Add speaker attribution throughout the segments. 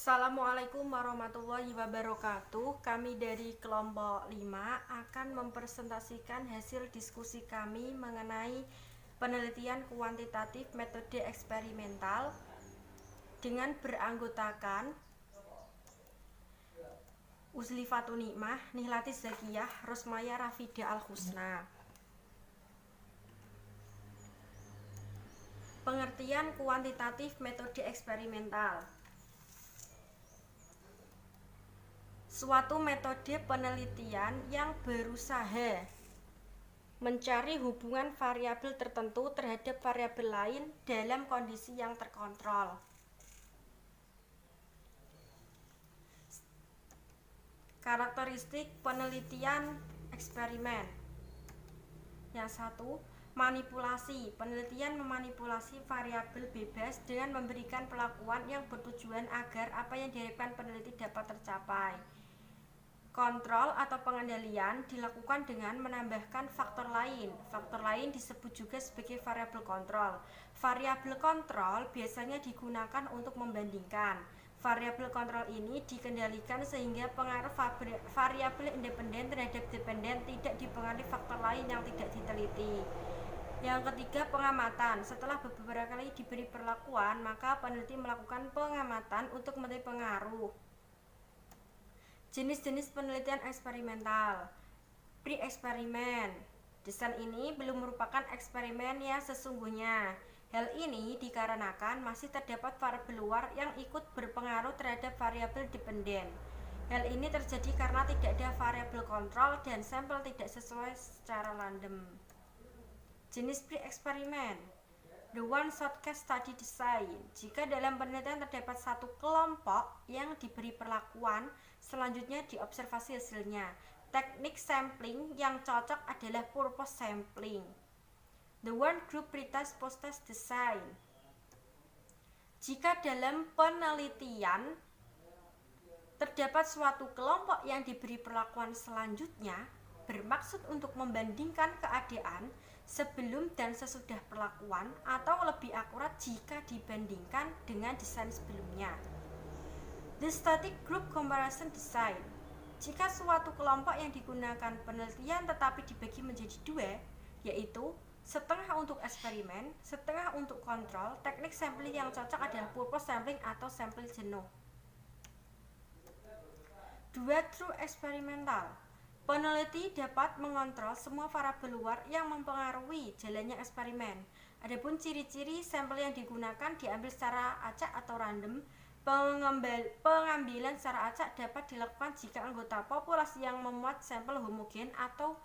Speaker 1: Assalamualaikum warahmatullahi wabarakatuh. Kami dari kelompok 5 akan mempresentasikan hasil diskusi kami mengenai penelitian kuantitatif metode eksperimental dengan beranggotakan Uzlifatun Nikmah, Nihlatis Zakiyah, Rosmaya Rafida Al-Husna. Pengertian kuantitatif metode eksperimental: suatu metode penelitian yang berusaha mencari hubungan variabel tertentu terhadap variabel lain dalam kondisi yang terkontrol. Karakteristik penelitian eksperimen: yang satu, manipulasi. Penelitian memanipulasi variabel bebas dengan memberikan perlakuan yang bertujuan agar apa yang diharapkan peneliti dapat tercapai. Kontrol atau pengendalian dilakukan dengan menambahkan faktor lain. Faktor lain disebut juga sebagai variabel kontrol. Variabel kontrol biasanya digunakan untuk membandingkan. Variabel kontrol ini dikendalikan sehingga pengaruh variabel independen terhadap dependen tidak dipengaruhi faktor lain yang tidak diteliti. Yang ketiga, pengamatan. Setelah beberapa kali diberi perlakuan, maka peneliti melakukan pengamatan untuk menilai pengaruh. Jenis-jenis penelitian eksperimental: pre-eksperimen. Desain ini belum merupakan eksperimen yang sesungguhnya. Hal ini dikarenakan masih terdapat variabel luar yang ikut berpengaruh terhadap variabel dependen. Hal ini terjadi karena tidak ada variabel kontrol dan sampel tidak sesuai secara random. Jenis pre-eksperimen: the one-shot case study design. Jika dalam penelitian terdapat satu kelompok yang diberi perlakuan, selanjutnya diobservasi hasilnya. Teknik sampling yang cocok adalah purpose sampling. The one group pretest post-test design. Jika dalam penelitian terdapat suatu kelompok yang diberi perlakuan selanjutnya, bermaksud untuk membandingkan keadaan sebelum dan sesudah perlakuan, atau lebih akurat jika dibandingkan dengan desain sebelumnya. The static group comparison design. Jika suatu kelompok yang digunakan penelitian tetapi dibagi menjadi dua, yaitu setengah untuk eksperimen, setengah untuk kontrol, teknik sampling yang cocok adalah purpose sampling atau sampel jenuh. Dua true eksperimental. Peneliti dapat mengontrol semua variabel luar yang mempengaruhi jalannya eksperimen. Adapun ciri-ciri sampel yang digunakan diambil secara acak atau random. Pengambilan secara acak dapat dilakukan jika anggota populasi yang memuat sampel homogen atau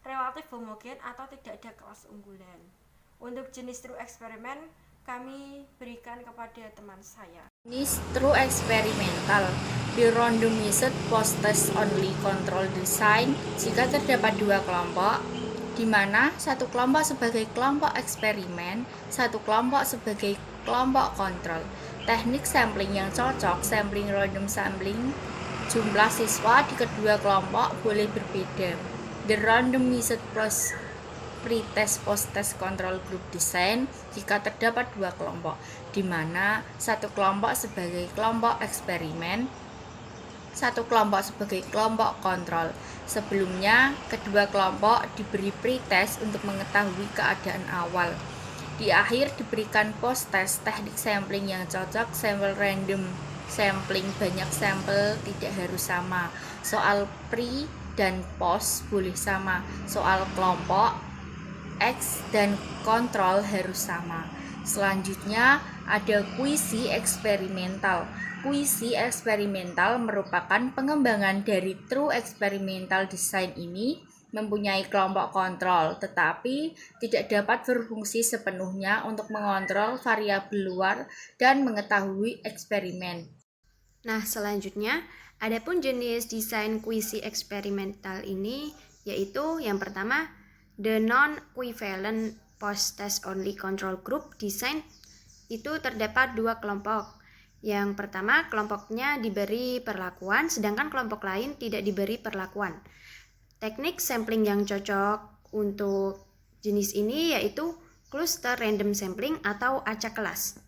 Speaker 1: relatif homogen atau tidak ada kelas unggulan. Untuk jenis true eksperimen kami berikan kepada teman saya.
Speaker 2: Jenis true eksperimental: the randomized post-test only control design. Jika terdapat dua kelompok, di mana satu kelompok sebagai kelompok eksperimen, satu kelompok sebagai kelompok kontrol. Teknik sampling yang cocok, sampling random sampling. Jumlah siswa di kedua kelompok boleh berbeda. The randomized pretest post-test control group design. Jika terdapat dua kelompok, di mana satu kelompok sebagai kelompok eksperimen, satu kelompok sebagai kelompok kontrol. Sebelumnya, kedua kelompok diberi pretest untuk mengetahui keadaan awal. Di akhir diberikan post-test, teknik sampling yang cocok, sampel random sampling, banyak sampel tidak harus sama. Soal pre dan post boleh sama. Soal kelompok X dan kontrol harus sama. Selanjutnya ada kuisi eksperimental. Kuisi eksperimental merupakan pengembangan dari true experimental design. Ini mempunyai kelompok kontrol, tetapi tidak dapat berfungsi sepenuhnya untuk mengontrol variabel luar dan mengetahui eksperimen.
Speaker 3: Nah, selanjutnya adapun jenis desain kuisi eksperimental ini yaitu yang pertama, the non-equivalent post-test only control group design. Itu terdapat dua kelompok. Yang pertama, kelompoknya diberi perlakuan, sedangkan kelompok lain tidak diberi perlakuan. Teknik sampling yang cocok untuk jenis ini yaitu cluster random sampling atau acak kelas.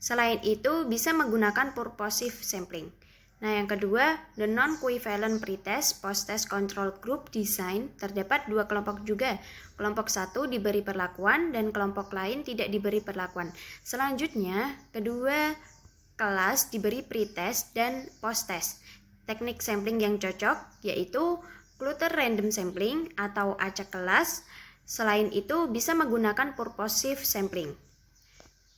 Speaker 3: Selain itu, bisa menggunakan purposive sampling. Nah, yang kedua, the non-equivalent pretest post-test control group design terdapat dua kelompok juga. Kelompok satu diberi perlakuan dan kelompok lain tidak diberi perlakuan. Selanjutnya, kedua kelas diberi pretest dan post-test. Teknik sampling yang cocok yaitu Clutter random sampling atau acak kelas. Selain itu, bisa menggunakan purposive sampling.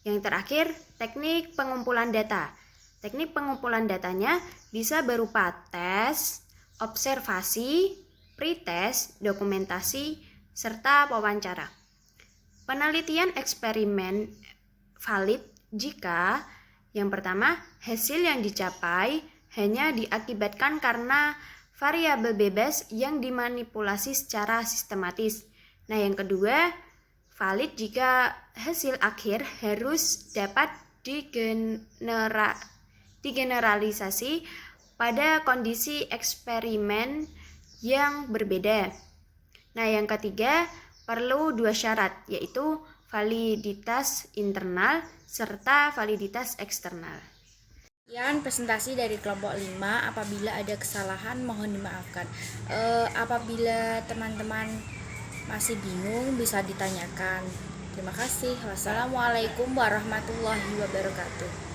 Speaker 3: Yang terakhir, teknik pengumpulan data. Teknik pengumpulan datanya bisa berupa tes, observasi, pretest, dokumentasi, serta wawancara. Penelitian eksperimen valid jika yang pertama, hasil yang dicapai hanya diakibatkan karena variabel bebas yang dimanipulasi secara sistematis. Nah, yang kedua, valid jika hasil akhir harus dapat digeneralisasi pada kondisi eksperimen yang berbeda. Nah, yang ketiga, perlu dua syarat, yaitu validitas internal serta validitas eksternal.
Speaker 2: Sekian presentasi dari kelompok 5. Apabila ada kesalahan mohon dimaafkan. Apabila teman-teman masih bingung bisa ditanyakan. Terima kasih. Wassalamualaikum warahmatullahi wabarakatuh.